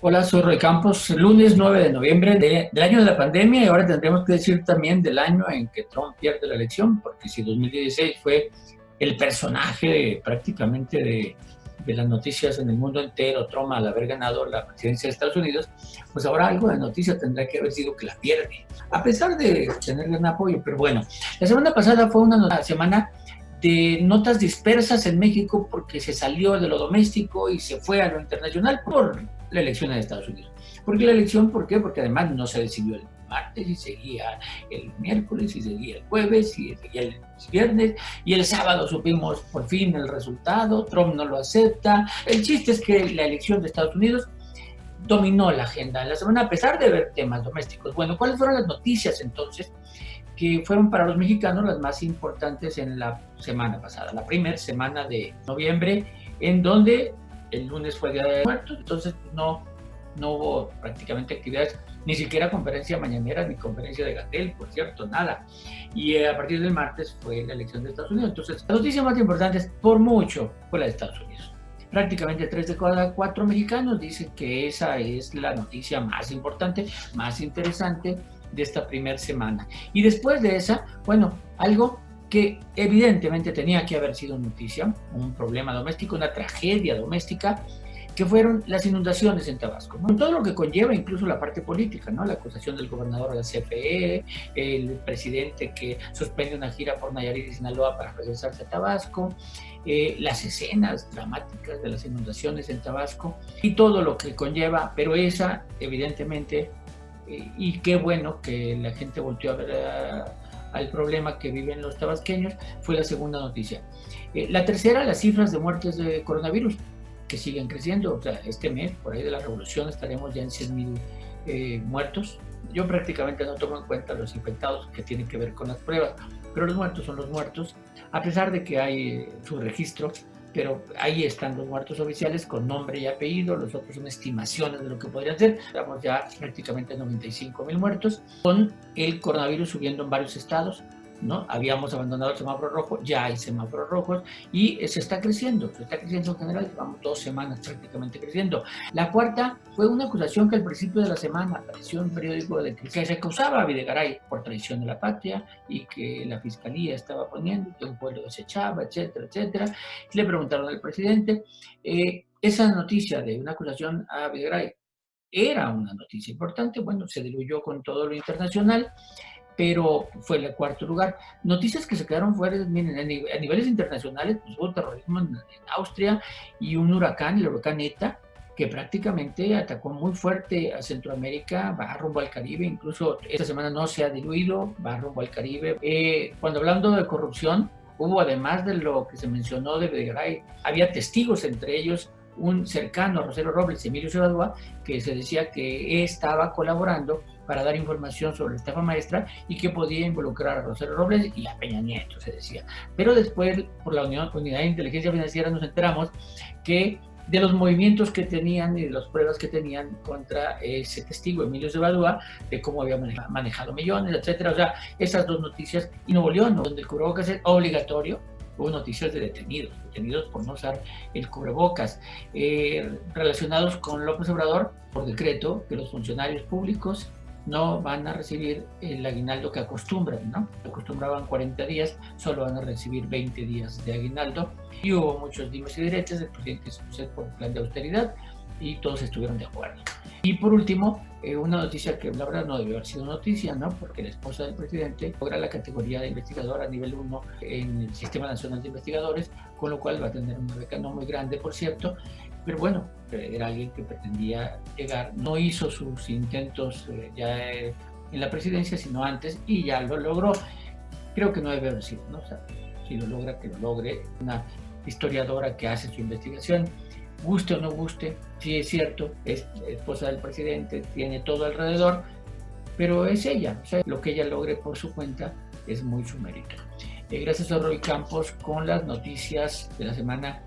Hola, soy Roy Campos. Lunes 9 de noviembre del año de la pandemia, y ahora tendremos que decir también del año en que Trump pierde la elección, porque si 2016 fue el personaje prácticamente de las noticias en el mundo entero, Trump al haber ganado la presidencia de Estados Unidos, pues ahora algo de noticia tendrá que haber sido que la pierde, a pesar de tener gran apoyo. Pero bueno, la semana pasada fue una semana de notas dispersas en México, porque se salió de lo doméstico y se fue a lo internacional por la elección en Estados Unidos. ¿Por qué la elección? ¿Por qué? Porque además no se decidió el martes y seguía el miércoles y seguía el jueves y seguía el viernes, y el sábado supimos por fin el resultado. Trump no lo acepta. El chiste es que la elección de Estados Unidos dominó la agenda en la semana, a pesar de ver temas domésticos. Bueno, ¿cuáles fueron las noticias entonces que fueron para los mexicanos las más importantes en la semana pasada, la primera semana de noviembre, en donde el lunes fue el Día de Muertos? Entonces no hubo prácticamente actividades, ni siquiera conferencia mañanera ni conferencia de Gatell, por cierto, nada. Y a partir del martes fue la elección de Estados Unidos. Entonces, la noticia más importante, por mucho, fue la de Estados Unidos. Prácticamente 3 de cada 4 mexicanos dicen que esa es la noticia más importante, más interesante de esta primera semana. Y después de esa, bueno, algo que evidentemente tenía que haber sido noticia, un problema doméstico, una tragedia doméstica, que fueron las inundaciones en Tabasco, ¿no? Todo lo que conlleva, incluso la parte política, ¿no? La acusación del gobernador de la CFE, el presidente que suspende una gira por Nayarit y Sinaloa para regresarse a Tabasco, las escenas dramáticas de las inundaciones en Tabasco y todo lo que conlleva, pero esa, evidentemente, y qué bueno que la gente volteó a ver al problema que viven los tabasqueños, fue la segunda noticia. La tercera, las cifras de muertes de coronavirus, que siguen creciendo. O sea, este mes, por ahí de la revolución, estaremos ya en 100,000 muertos. Yo prácticamente no tomo en cuenta los infectados, que tienen que ver con las pruebas, pero los muertos son los muertos, a pesar de que hay su registro, pero ahí están los muertos oficiales con nombre y apellido. Los otros son estimaciones de lo que podrían ser. Estamos ya prácticamente en 95,000 muertos, con el coronavirus subiendo en varios estados, ¿no? Habíamos abandonado el semáforo rojo, ya hay semáforos rojos y se está creciendo en general. Llevamos 2 semanas prácticamente creciendo. La cuarta fue una acusación que al principio de la semana apareció en un periódico de que se acusaba a Videgaray por traición de la patria y que la fiscalía estaba poniendo, que un pueblo desechaba, etcétera, etcétera. Le preguntaron al presidente, esa noticia de una acusación a Videgaray era una noticia importante. Bueno, se diluyó con todo lo internacional, pero fue el cuarto lugar. Noticias que se quedaron fuera, miren, a niveles internacionales, pues hubo terrorismo en Austria y un huracán, el huracán ETA, que prácticamente atacó muy fuerte a Centroamérica, va rumbo al Caribe. Incluso esta semana no se ha diluido, va rumbo al Caribe. Cuando hablando de corrupción, hubo, además de lo que se mencionó de Videgaray, había testigos, entre ellos un cercano a Rosario Robles, Emilio Cebadúa, que se decía que estaba colaborando para dar información sobre la estafa maestra y que podía involucrar a Rosario Robles y a Peña Nieto, se decía. Pero después, por la Unidad de Inteligencia Financiera, nos enteramos que de los movimientos que tenían y de las pruebas que tenían contra ese testigo, Emilio Cebadúa, de cómo había manejado millones, etcétera. O sea, esas dos noticias. Y Nuevo León, donde el cubrebocas es obligatorio, hubo noticias de detenidos por no usar el cubrebocas, relacionados con López Obrador, por decreto, que los funcionarios públicos no van a recibir el aguinaldo que acostumbran, ¿no? Acostumbraban 40 días, solo van a recibir 20 días de aguinaldo. Y hubo muchos dimes y diretes. El presidente se puso por el plan de austeridad y todos estuvieron de acuerdo. Y por último, una noticia que la verdad no debió haber sido noticia, ¿no? Porque la esposa del presidente logra la categoría de investigadora a nivel 1 en el Sistema Nacional de Investigadores, con lo cual va a tener una beca no muy grande, por cierto, pero bueno, era alguien que pretendía llegar. No hizo sus intentos ya en la presidencia, sino antes, y ya lo logró. Creo que no debe haber sido, ¿no? O sea, si lo logra, que lo logre. Una historiadora que hace su investigación, guste o no guste, sí es cierto, es esposa del presidente, tiene todo alrededor, pero es ella. O sea, lo que ella logre por su cuenta es muy su mérito. Gracias a Roy Campos con las noticias de la semana.